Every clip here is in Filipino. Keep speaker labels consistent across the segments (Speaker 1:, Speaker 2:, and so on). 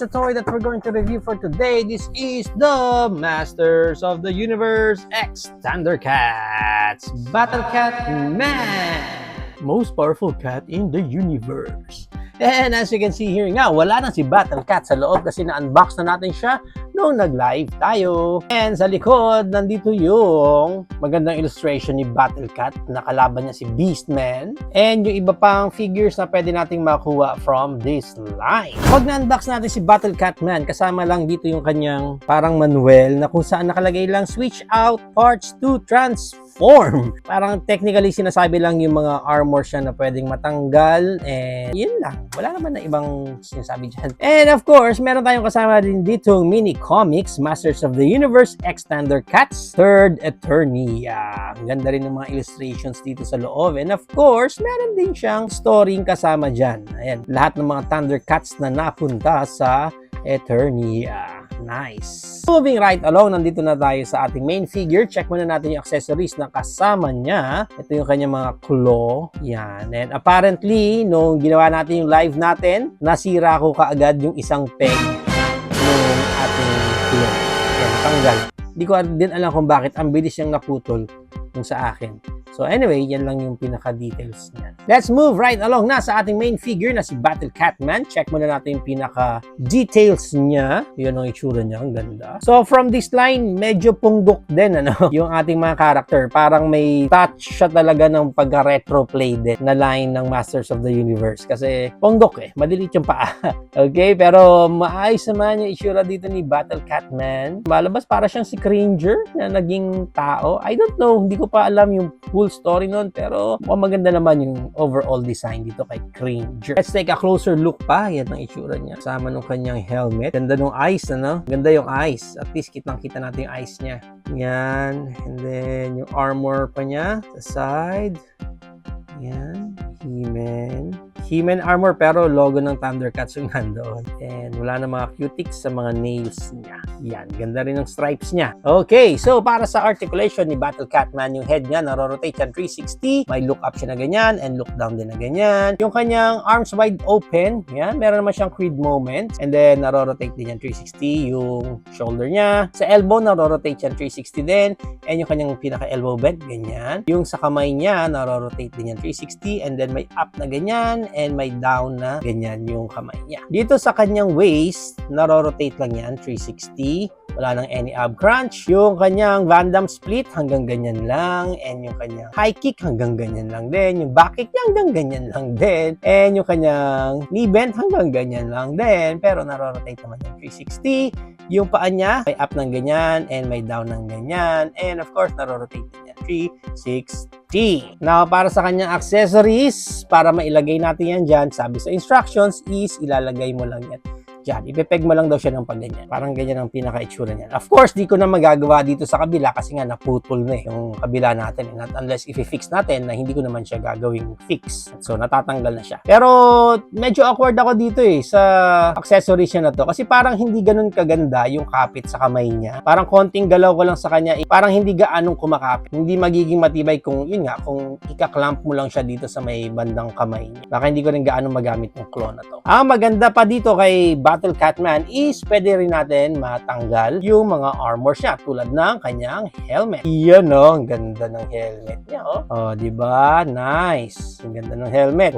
Speaker 1: the toy that we're going to review for today. This is the Masters of the Universe X Thundercats Battle Cat Man, most powerful cat in the universe. And as you can see here nga, wala na si Battle Cat sa loob kasi na-unbox na natin siya nung nag-live tayo. And sa likod, nandito yung magandang illustration ni Battle Cat. Nakalaban niya si Beastman. And yung iba pang figures na pwede nating makuha from this line. Pag na-unbox natin si Battle Cat Man, kasama lang dito yung kanyang parang manual na kung saan nakalagay lang switch out parts to transform. Parang technically sinasabi lang yung mga armor siya na pwedeng matanggal. And yun lang. Wala naman na ibang sinasabi dyan. And of course, meron tayong kasama din dito mini comics, Masters of the Universe X Thundercats Third Eternia. Ang ganda rin ng mga illustrations dito sa loob. And of course, meron din siyang storying kasama dyan. Ayan, lahat ng mga Thundercats na napunta sa Eternia. Nice. Moving right along, nandito na tayo sa ating main figure. Check muna natin yung accessories na kasama niya. Ito yung kanyang mga claw. Yan. And apparently, nung ginawa natin yung live natin, nasira ko kaagad yung isang peg ng ating claw. Yan, tanggal. Hindi ko din alam kung bakit ang bilis siyang naputol yung sa akin. So anyway, yan lang yung pinaka-details niya. Let's move right along na sa ating main figure na si Battle Cat Man. Check muna natin yung pinaka-details niya. Yun ang itsura niya. Ang ganda. So from this line, medyo punggok din yung ating mga character. Parang may touch siya talaga ng pagka-retro play din na line ng Masters of the Universe. Kasi punggok malilit yung paa. Okay? Pero maayos naman yung itsura dito ni Battle Cat Man. Malabas para siyang si Cringer na naging tao. I don't know. Hindi ko pa alam yung full story nun, pero maganda naman yung overall design dito kay Cringer. Let's take a closer look pa. Yan ang itsura niya. Kasama nung kanyang helmet. Ganda nung eyes, Ganda yung eyes. At least kitang-kita natin yung eyes niya. Yan. And then, yung armor pa niya sa side. Yan. He-Man armor pero logo ng Thundercats yung nandoon. And wala na mga cutics sa mga nails niya. Yan, ganda rin ng stripes niya. Okay, so para sa articulation ni Battle Cat Man, yung head niya naro-rotate yan 360. May look up siya na ganyan and look down din na ganyan. Yung kanyang arms wide open, yan, meron naman siyang Creed moment. And then naro-rotate din yan 360 yung shoulder niya. Sa elbow naro-rotate yan 360 din. And yung kanyang pinaka-elbow bend, ganyan. Yung sa kamay niya naro-rotate din yan 360 and then may up na ganyan and may down na ganyan yung kamay niya. Dito sa kanyang waist, naro-rotate lang yan 360. Wala nang any ab crunch. Yung kanyang Van Damme split hanggang ganyan lang. And yung kanyang high kick hanggang ganyan lang din. Yung back kick niya hanggang ganyan lang din. And yung kanyang knee bend hanggang ganyan lang din. Pero naro-rotate naman yung 360. Yung paa niya may up ng ganyan and may down ng ganyan. And of course, naro-rotate din yan 360. Now, para sa kanyang accessories, para mailagay natin yan dyan, sabi sa instructions is ilalagay mo lang yan dyan. Ipepeg mo lang daw siya ng pagganyan. Parang ganyan ang pinaka-itsura niya. Of course, di ko na magagawa dito sa kabila kasi nga naputol na yung kabila natin. Not unless i-fix natin na hindi ko naman siya gagawing fix. So, natatanggal na siya. Pero, medyo awkward ako dito sa accessories niya na to. Kasi parang hindi ganun kaganda yung kapit sa kamay niya. Parang konting galaw ko lang sa kanya. Parang hindi gaanong kumakapit. Hindi magiging matibay kung, yun nga, kung ika-clamp mo lang siya dito sa may bandang kamay niya. Baka hindi ko rin gaanong magamit yung claw na to. Ang maganda pa dito kay Battle Cat Man is pwede rin natin matanggal yung mga armors niya tulad ng kanyang helmet. Yan ang ganda ng helmet niya diba? Nice. Ang ganda ng helmet.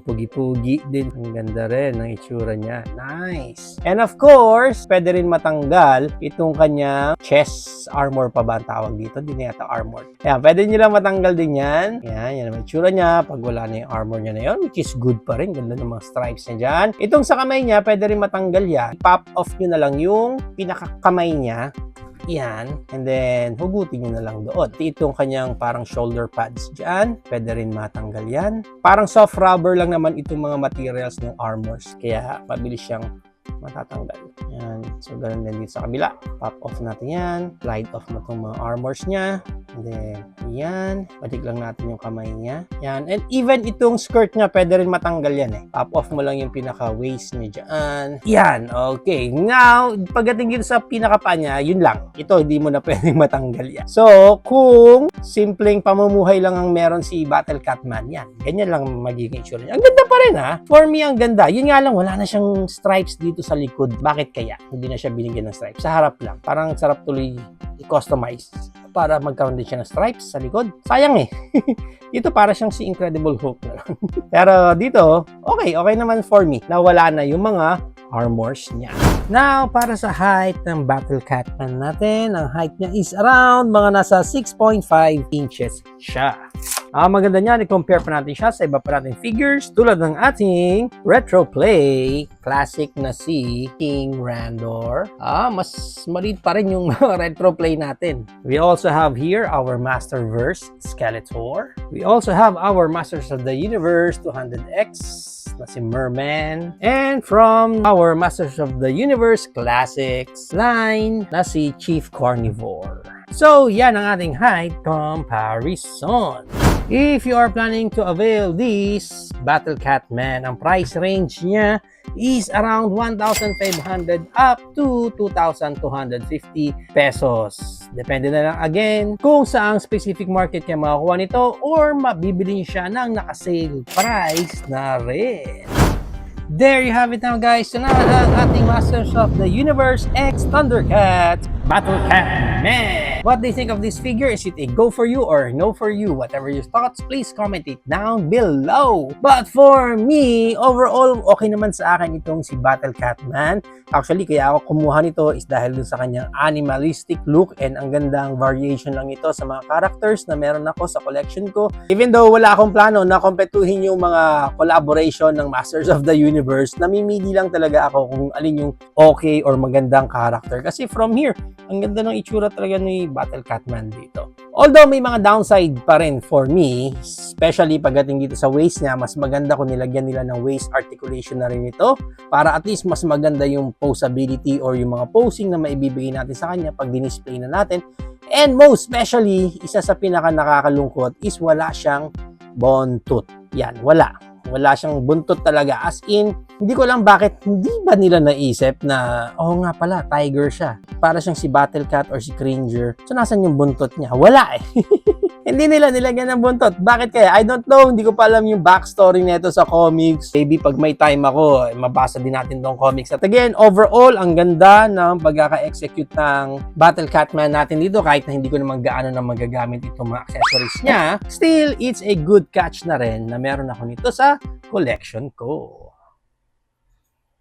Speaker 1: Pugi-pugi din. Ang ganda rin ng itsura niya. Nice. And of course, pwede rin matanggal itong kanyang chest armor pa ba ang tawag dito? Di na yata armor. Yan, pwede nyo lang matanggal din yan. Yan ang itsura niya pag wala na yung armor niya na yun, which is good pa rin. Ganda ng mga stripes niya dyan. Itong sa kamay niya, pwede rin matanggal yan. Pop off nyo na lang yung pinakakamay niya. Yan. And then, hugutin nyo na lang doon. Itong kanyang parang shoulder pads dyan. Pwede rin matanggal yan. Parang soft rubber lang naman itong mga materials ng armors. Kaya, mabilis siyang matatanggal. Yan. So, ganun din dito sa kabila. Pop off natin yan. Slide off mo itong mga armors niya. And then, yan. Balik lang natin yung kamay niya. Yan. And even itong skirt niya, pwede rin matanggal yan eh. Pop off mo lang yung pinaka-waist niya dyan. Yan. Okay. Now, pagdating dito sa pinaka-paa niya, yun lang. Ito, hindi mo na pwedeng matanggal yan. So, kung simpleng pamumuhay lang ang meron si Battle Catman, yan. Ganyan lang magiging itsura niya. Ang ganda pa rin ha. For me, ang ganda. Yun nga lang, wala na siyang stripes dito sa likod. Bakit kaya? Hindi na siya binigyan ng stripes. Sa harap lang. Parang sarap tuloy i-customize para magkaroon din siya ng stripes sa likod. Sayang eh. Dito para siyang si Incredible Hulk na lang. Pero dito, okay naman for me. Nawala na yung mga armors niya. Now, para sa height ng Battle Catman natin, ang height niya is around mga nasa 6.5 inches siya. Maganda niya, i-compare pa natin siya sa iba pa nating figures tulad ng ating Retro Play classic na si King Randor. Mas maliit pa rin yung mga Retro Play natin. We also have here our Masterverse Skeletor. We also have our Masters of the Universe 200X na si Merman. And from our Masters of the Universe Classics line na si Chief Carnivore. So, yan ang ating height comparison. If you are planning to avail this Battle Catman, ang price range niya is around 1,500 up to 2,250 pesos. Depende na lang again kung saang specific market niya makakuha nito or mabibili siya ng naka-sale price na rin. There you have it now guys. So na ang ating Masters of the Universe X Thundercats Battle Catman. What do you think of this figure? Is it a go for you or no for you? Whatever your thoughts, please comment it down below. But for me, overall, okay naman sa akin itong si Battle Catman. Actually, kaya ako kumuha nito is dahil dun sa kanyang animalistic look and ang gandang variation lang ito sa mga characters na meron ako sa collection ko. Even though wala akong plano na kompetuhin yung mga collaboration ng Masters of the Universe, namimili lang talaga ako kung alin yung okay or magandang character. Kasi from here, ang ganda ng itsura talaga ni Battle Catman dito. Although may mga downside pa rin for me, especially pagdating dito sa waist niya, mas maganda kung nilagyan nila ng waist articulation na rin ito para at least mas maganda yung posability or yung mga posing na maibibigay natin sa kanya pag dinisplay na natin. And most especially, isa sa pinaka nakakalungkot is wala siyang bone tooth. Yan, wala siyang buntot talaga. As in, hindi ko lang bakit hindi ba nila naisip na, nga pala, tiger siya. Para siyang si Battle Cat or si Cringer. So, nasan yung buntot niya? Wala eh. Hindi nila nilagyan ng buntot. Bakit kaya? I don't know. Hindi ko pa alam yung backstory nito sa comics. Maybe pag may time ako, mabasa din natin tong comics. At again, overall, ang ganda ng pagkaka-execute ng Battle Catman natin dito. Kahit na hindi ko naman gaano na magagamit itong mga accessories niya. Still, it's a good catch na rin na meron ako nito sa collection ko.